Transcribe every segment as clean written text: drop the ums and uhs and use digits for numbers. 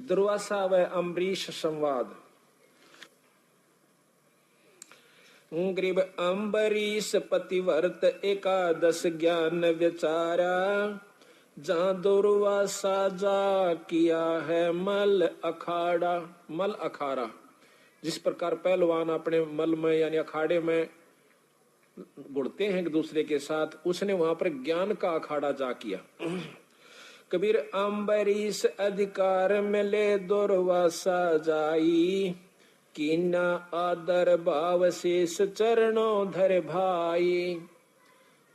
दुर्वासा व अम्बरीश संवाद। ग्रीब अम्बरीश पतिव्रत एकादश ज्ञान विचारा, जहाँ दुर्वासा जा किया है मल अखाड़ा। मल अखाड़ा, जिस प्रकार पहलवान अपने मल में यानी अखाड़े में गुड़ते हैं एक दूसरे के साथ, उसने वहां पर ज्ञान का अखाड़ा जा किया। कबीर अम्बरीश अधिकार मिले दुर्वासा जाई, कीना आदर भाव शेष चरणों धर भाई।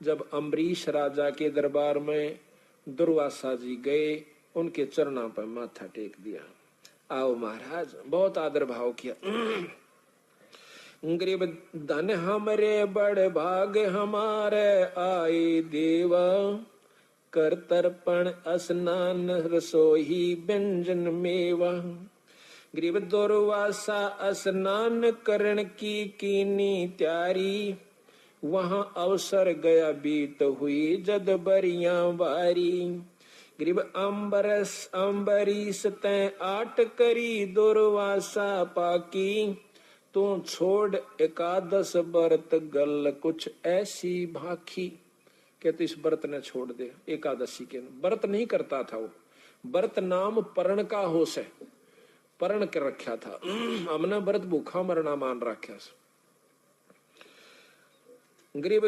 जब अम्बरीश राजा के दरबार में दुर्वासा जी गए, उनके चरणों पर माथा टेक दिया। आओ महाराज, बहुत आदर भाव किया। गरीब धन हमरे बड़ भाग हमारे आए देवा, कर तर्पण स्नान रसोई व्यंजन मेवा। गरीब दुर्वासा स्नान करण की कीनी त्यारी, वहां अवसर गया बीत हुई जद बरिया बारी। गरीब अम्बरीश तै आट करी दुर्वासा पाकी, तू छोड़ एकादश व्रत गल कुछ ऐसी भाखी। कहते इस व्रत ने छोड़ दे। एकादशी के व्रत नहीं करता था वो, व्रत नाम परण का होश है, परण कर रखा था। हमने व्रत भूखा मरना मान रखा। गरीब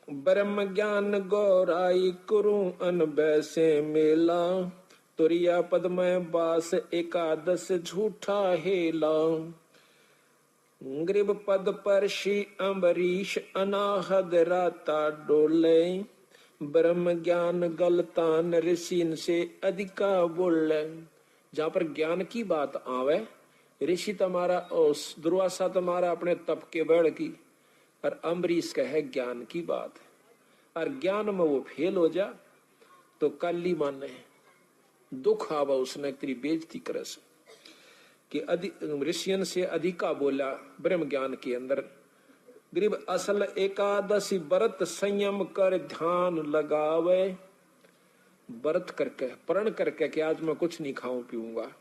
ब्रह्म ज्ञान गौराई कुरु अन बैसे मेला, तुरिया पद में बास एकादश झूठा हेला। गरीब पद पर श्री अम्बरीश अनाहद राता डोले, ब्रह्म ज्ञान गलतान ऋषि से अधिका बोले। जहां पर ज्ञान की बात आवे, ऋषि तुम्हारा दुर्वासा तुम्हारा अपने तप के बढ़ की, और अम्बरीश का है ज्ञान की बात है, और ज्ञान में वो फेल हो जा तो काली माने दुख आवा उसने तेरी बेइज्जती करे से कि ऋषियन से अधिका बोला ब्रह्म ज्ञान के अंदर। गरीब असल एकादशी व्रत संयम कर ध्यान लगावे, व्रत करके प्रण करके कि आज मैं कुछ नहीं खाऊं पीऊंगा,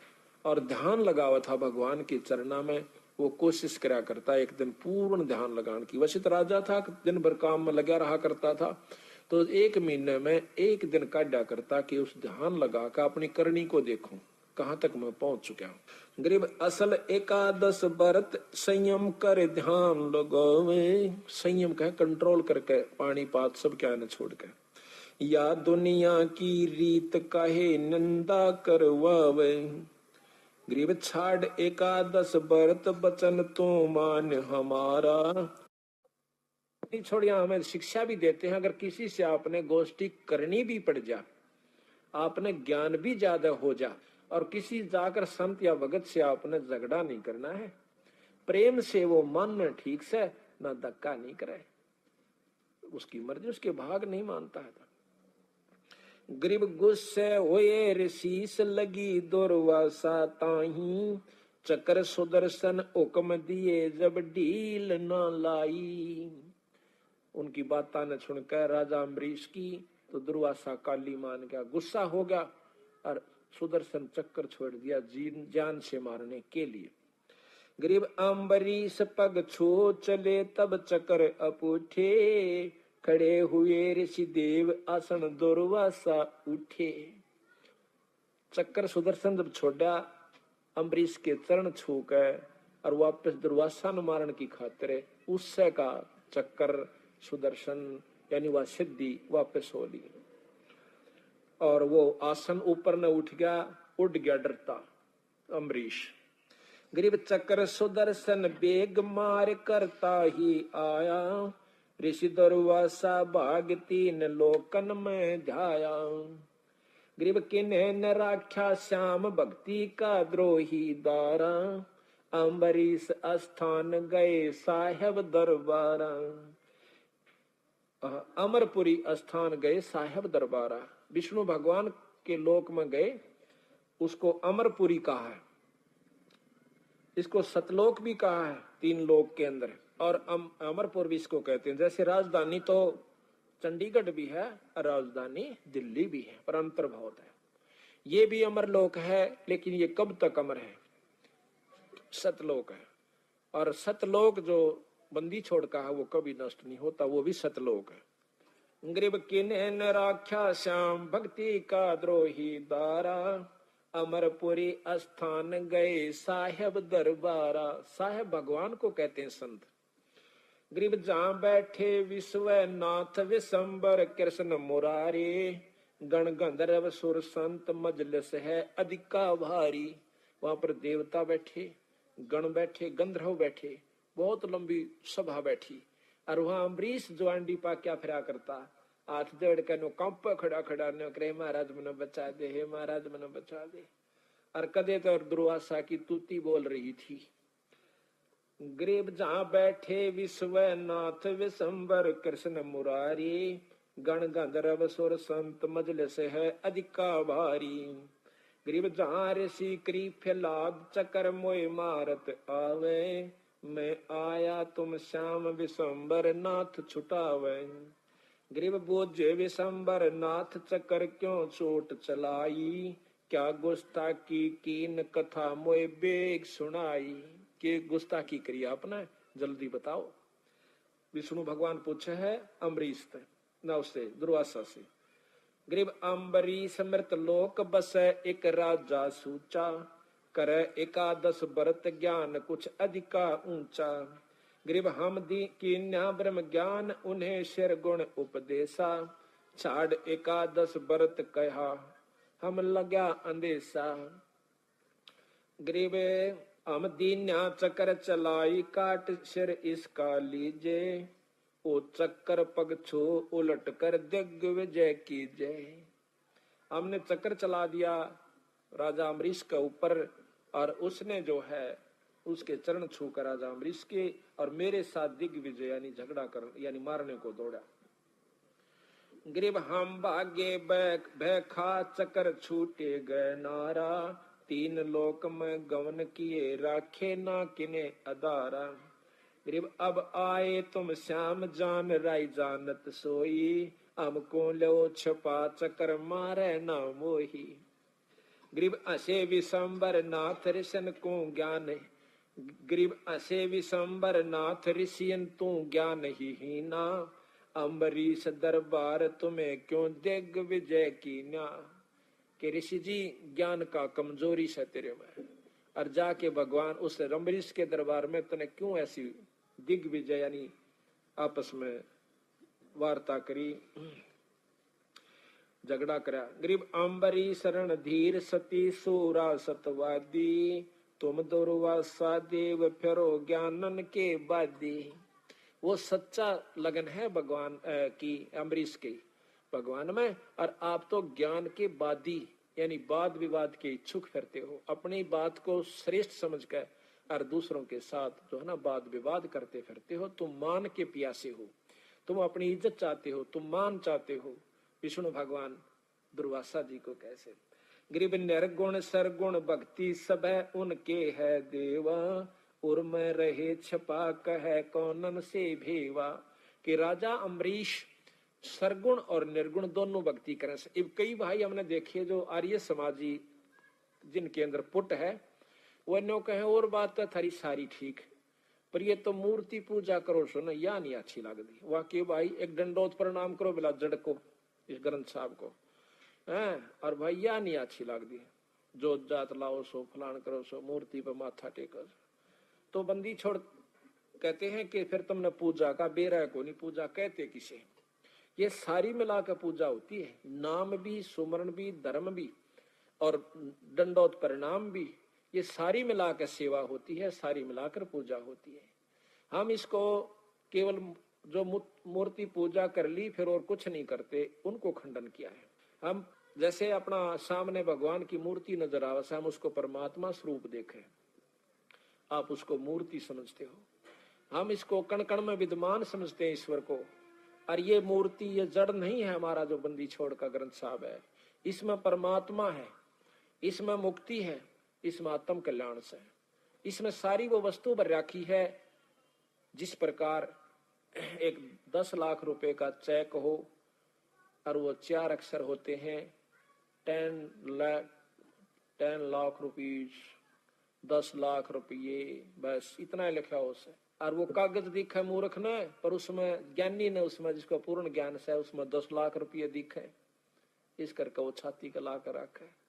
और ध्यान लगावा था भगवान के चरणा में। वो कोशिश करा करता एक दिन पूर्ण ध्यान लगाने की। वशिष्ठ राजा था, दिन भर काम में लगा रहा करता था, तो एक महीने में एक दिन काटा करता कि उस ध्यान लगा कर अपनी करनी को देखूं कहां तक मैं पहुंच चुका हूं। गरीब असल एकादश व्रत संयम कर ध्यान लगावे, संयम कहे कंट्रोल करके पानी पात सब क्या न छोड़ के, या दुनिया की रीत काहे निंदा करवावे। गरीब छाड़ एकादश व्रत बचन तो मान हमारा। नहीं छोड़िया, हमें शिक्षा भी देते हैं, अगर किसी से आपने गोष्ठी करनी भी पड़ जा, आपने ज्ञान भी ज्यादा हो जा, और किसी जाकर संत या भगत से आपने झगड़ा नहीं करना है, प्रेम से वो मन ठीक से ना धक्का नहीं करे, उसकी मर्जी उसके भाग नहीं मानता है। गरीब गुस्से हुए ऋषिस लगी दुर्वासा ताही, चक्र सुदर्शन हुक्म दिए जब ढील न लाई। उनकी बातें न सुनकर राजा अम्बरीश की तो दुर्वासा काली मान गया, गुस्सा हो गया और सुदर्शन चक्कर छोड़ दिया जान से मारने के लिए। गरीब अम्बरीश पग छो चले तब चक्र अपूठे, खड़े हुए ऋषि देव आसन दुर्वासा उठे। चक्कर सुदर्शन जब छोड़ा अम्बरीश के चरण छू कर और वापस दुर्वासा न मारने की खातिर उससे का चक्कर सुदर्शन यानी वह सिद्धि वापस हो ली, और वो आसन ऊपर न उठ गया, उड़ गया डरता अम्बरीश। गरीब चक्र सुदर्शन बेग मार करता ही आया, ऋषि दुर्वासा भाग तीन लोकन में ध्याया। गरीब किन्हे न राख्या श्याम भक्ति का द्रोही दारा, अम्बरीश स्थान गए साहेब दरबारा। अमरपुरी स्थान गए साहेब दरबारा, विष्णु भगवान के लोक में गए, उसको अमरपुरी कहा है, इसको सतलोक भी कहा है, तीन लोक के अंदर, और अमरपुर भी इसको कहते हैं। जैसे राजधानी तो चंडीगढ़ भी है और राजधानी दिल्ली भी है, पर अंतर बहुत है। ये भी अमर लोक है, लेकिन ये कब तक अमर है? सतलोक है। और सतलोक जो बंदी छोड़ का है वो कभी नष्ट नहीं होता, वो भी सतलोक है। गरीब किन्हे न राख्या श्याम भक्ति का द्रोही दारा, अमरपुरी स्थान गए साहेब दरबारा। साहेब भगवान को कहते हैं संत। गरीब जहां बैठे विश्वनाथ विशंबर कृष्ण मुरारी, गण गंधर्व सुर संत मजलिस है अधिका भारी। वहां पर देवता बैठे, गण बैठे, गंधर्व बैठे, बहुत लंबी सभा बैठी। और वहां अम्बरीश जो आंडी पा क्या फिरा करता, हाथ जोड़ कर नो कंप खड़ा खड़ा नो करे महाराज मनो बचा दे, हे महाराज मनो बचा दे। और कदे तो दुर्वासा की तूती बोल रही थी। गरीब जहां बैठे विश्वनाथ विशंबर कृष्ण मुरारी, गण गंधर्व सुर संत मजलिस है अधिका भारी। गरीब जहां ऋषि करी फैलाद चकर मोय मारत आवे, मैं आया तुम श्याम विशंबर नाथ छुटावे। गरीब बोझे विशंबर नाथ चकर क्यों चोट चलाई, क्या गुस्ताखी कीन कथा मोय बेग सुनाई। के गुस्ताखी करी आपने, जल्दी बताओ। विष्णु भगवान पूछे है अम्बरीश न उससे, दुर्वासा से। गरीब अम्बरीश मृत लोक बसे एक राजा सूचा, करे एकादश व्रत ज्ञान कुछ अधिका ऊंचा। गरीब हम दी कीन्या ब्रह्म ज्ञान उन्हें शिर गुण उपदेशा, छाड़ एकादश व्रत कहा हम लग्या अंदेशा। गरीब हम दीन्या चक्कर चलाई काट सिर इसका लीजे, ओ चक्कर पग छो उलट कर दिग्विजय कीजय। हमने चक्कर चला दिया राजा अम्बरीश के ऊपर, और उसने जो है उसके चरण छूकर राजा अम्बरीश के और मेरे साथ दिग्विजय यानी झगड़ा कर यानी मारने को दौड़ा। गरीब हम भागे बैखा चक्कर छूटे गए नारा, तीन लोक में गवन किए राखे ना किने अदारा। गरीब अब आए तुम श्याम जान राय जानत सोई, हमको लो छपा चक्कर मारे ना मोही। गरीब असे विशंबर नाथ ऋषियन को ज्ञान, गरीब असे विशंबर नाथ ऋषियन तू ज्ञान ही ना, अम्बरीश दरबार तुम्हें क्यों दिग्विजय कीन्या। कि ऋषि जी ज्ञान का कमजोरी से तेरे में, और जाके भगवान उस अम्बरीश के दरबार में तूने क्यों ऐसी दिग्विजय यानी आपस में वार्ता करी, झगड़ा करा। गरीब अम्बरीश शरण धीर सती सूरा सतवादी, तुम दुर्वासा देव फिरो ज्ञानन के बादी। वो सच्चा लगन है भगवान की अम्बरीश की भगवान में, और आप तो ज्ञान के बादी यानी वाद विवाद के इच्छुक फिरते हो। अपनी बात को श्रेष्ठ समझकर और दूसरों के साथ जो है ना वाद विवाद करते फिरते हो। तुम मान के प्यासे हो, तुम अपनी इज्जत चाहते हो, तुम मान चाहते हो। विष्णु भगवान दुर्वासा जी को कैसे। गरीब निर्गुण सरगुण भक्ति सब है उनके है देवा, उर में रहे छपा कहे कौनन से भेवा। कि राजा अम्बरीश सरगुण और निर्गुण दोनों भक्ति करें। कई भाई हमने देखे जो आर्य समाजी जिनके अंदर पुट है, वो नो कहे और बात तो थारी सारी ठीक, पर ये तो मूर्ति पूजा करो सो ना, या नहीं अच्छी लगती। वाकई भाई एक दंडोत प्रणाम करो बिला जड़ को, इस ग्रंथ साहब को है, और भाई या नहीं अच्छी लगती। जो जात लाओ सो फलान करो सो, मूर्ति पर माथा टेको। तो बंदी छोड़ कहते हैं कि फिर तुमने पूजा का बेरा को नहीं पूजा कहते किसे। ये सारी मिलाकर पूजा होती है, नाम भी, सुमरण भी, धर्म भी और दंडोत परिणाम भी, ये सारी मिलाकर सेवा होती है, सारी मिलाकर पूजा होती है। हम इसको केवल जो मूर्ति पूजा कर ली फिर और कुछ नहीं करते, उनको खंडन किया है। हम जैसे अपना सामने भगवान की मूर्ति नजर आवे, हम उसको परमात्मा स्वरूप देखें, आप उसको मूर्ति समझते हो। हम इसको कण कण में विद्यमान समझते हैं ईश्वर को, और ये मूर्ति ये जड़ नहीं है। हमारा जो बंदी छोड़ का ग्रंथ साहब है, इसमें परमात्मा है, इसमें मुक्ति है, इसमें आत्म कल्याण से, इसमें सारी वो वस्तु भर राखी है। जिस प्रकार एक 10 लाख रुपए का चेक हो और वो 4 अक्षर होते हैं, 10 लाख रुपीज, 10 लाख रुपये, बस इतना ही लिखा उसे। और वो कागज दिखे मूर्ख ने, पर उसमें ज्ञानी ने, उसमें जिसको पूर्ण ज्ञान से उसमें 10 लाख रुपये दिखे, इस करके वो छाती का ला कर रखे।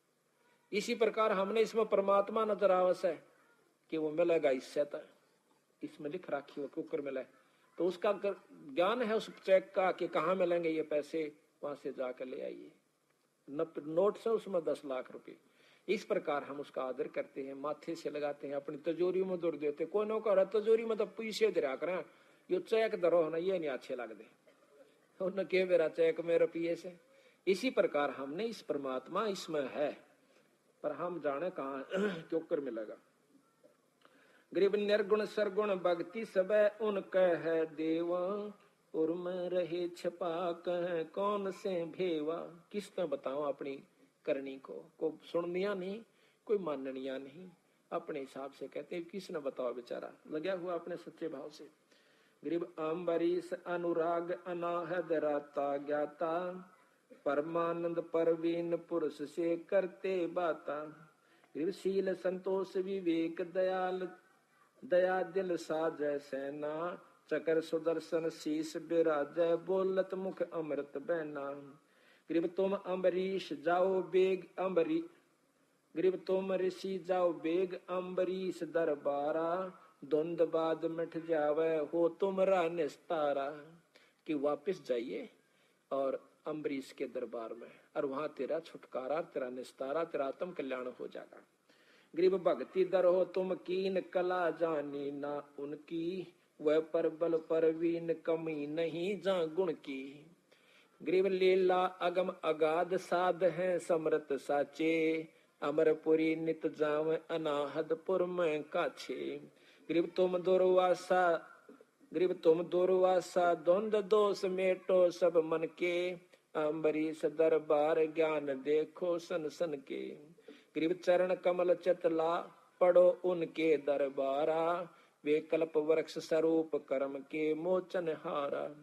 इसी प्रकार हमने इसमें परमात्मा नजर आवश्य है कि वो मिलेगा इससे, तो इसमें लिख रखी वो कुकर मिले, तो उसका ज्ञान है उस चेक का कि कहाँ मिलेंगे ये पैसे, वहां से जाकर ले आइए। नोट से उसमें 10 लाख रुपए। इस प्रकार हम उसका आदर करते हैं, माथे से लगाते हैं, अपनी तिजोरी में दूर देते। कोई नो कर तिजोरी में तो पैसे दरा कर यो चेक धरो ना, ये नहीं अच्छे लगते, उन्हें के मेरा चेक में रुपये से। इसी प्रकार हमने इस परमात्मा इसमें है, पर हम जाने कहाँ क्यों कर मिलेगा। गरीब निर्गुण सरगुण भक्ति सब उनका है देवा, उर्म रहे छपा कह कौन से भेवा। किस में बताओ अपनी करनी को सुननिया नहीं, कोई माननिया नहीं, अपने हिसाब से कहते हैं। किसने बताओ, बेचारा लगा हुआ अपने सच्चे भाव से। गरीब अम्बरीश अनुराग अनाहद राता ज्ञाता, परमानंद परवीन पुरुष से करते बाता। गरीब शील संतोष विवेक दयाल दया दिल साजय सेना, चकर सुदर्शन शीश बिराजय बोलत मुख अमृत बहना। गरीब तुम अम्बरीश जाओ बेग अम्बरी, गरीब तुम ऋषि जाओ बेग अम्बरीश दरबारा, धुंध बाद मिट जावे हो तुमरा निस्तारा। कि वापिस जाइए और अम्बरीश के दरबार में, और वहां तेरा छुटकारा, तेरा निस्तारा, तेरा आत्म कल्याण हो जाएगा। गरीब भक्ति दर हो तुम कीन कला जानी ना उनकी, वह पर बल परवीन कमी नहीं जा गुण की। गरीब लीला अगम अगाध साध है समृत साचे, अमरपुरी नित जाव अनाहदपुर में काछे। गरीब तुम दुर्वासा, गरीब तुम दुर्वासा द्वंद दोष मेटो सब मन के, अम्बरीश दरबार ज्ञान देखो सन सन के। गरीब चरण कमल चतला पढ़ो उनके दरबारा, वे कल्प वृक्ष स्वरूप कर्म के मोचन हारा।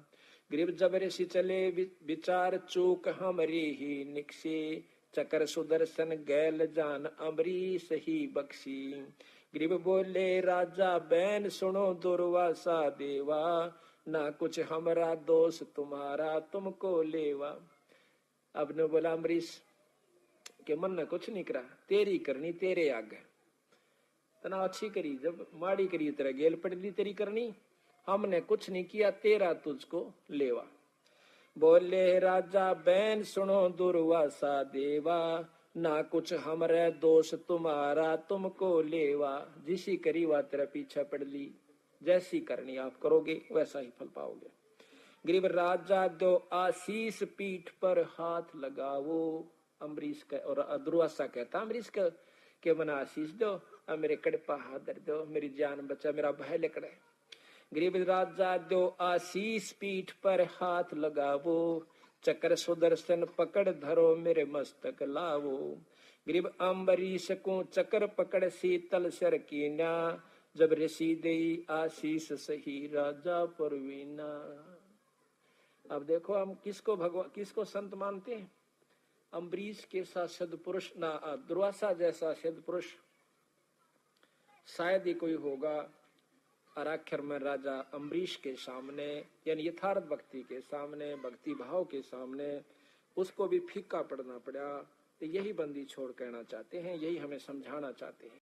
गरीब जब ऋषि चले विचार चूक हमरी ही निकसी, चकर सुदर्शन गैल जान अम्बरीश ही बख्शी। गरीब बोले राजा बैन सुनो दुर्वासा देवा, ना कुछ हमरा दोष तुम्हारा तुमको लेवा। अब ने बोला अम्बरीश के मन ने कुछ नहीं करा, तेरी करनी तेरे आगे, तना अच्छी करी जब माड़ी करी तेरा गेल पड़ी तेरी करनी, हमने कुछ नहीं किया तेरा तुझको लेवा। बोले राजा बैन सुनो दुर्वासा देवा, ना कुछ हमरे दोष तुम्हारा तुमको लेवा। जिसी करी वा तेरा पीछा पड़ ली, जैसी करनी आप करोगे वैसा ही फल पाओगे। गरीब राजा दो आशीष पीठ पर हाथ लगाओ, अम्बरीश का और दुर्वासा कहता अम्बरीश का के मना आशीष दो, और मेरे कड़पा हाथ धर दो, मेरी जान बचा, मेरा भय लिकड़े। गरीब राजा दो आशीष पीठ पर हाथ लगावो, चक्र सुदर्शन पकड़ धरो मेरे मस्तक लावो। गरीब अम्बरीश को चक्र पकड़ शीतल सर कीना, जब ऋषि देई आशीष सही राजा परवीना। अब देखो हम किसको भगवान किसको संत मानते हैं। अम्बरीश के साथ सिद्ध पुरुष ना, दुर्वासा जैसा सिद्ध पुरुष शायद ही कोई होगा। और आखिर में राजा अम्बरीश के सामने, यानी यथार्थ भक्ति के सामने, भक्ति भाव के सामने उसको भी फीका पड़ना पड़ा। तो यही बंदी छोड़ कहना चाहते हैं, यही हमें समझाना चाहते हैं।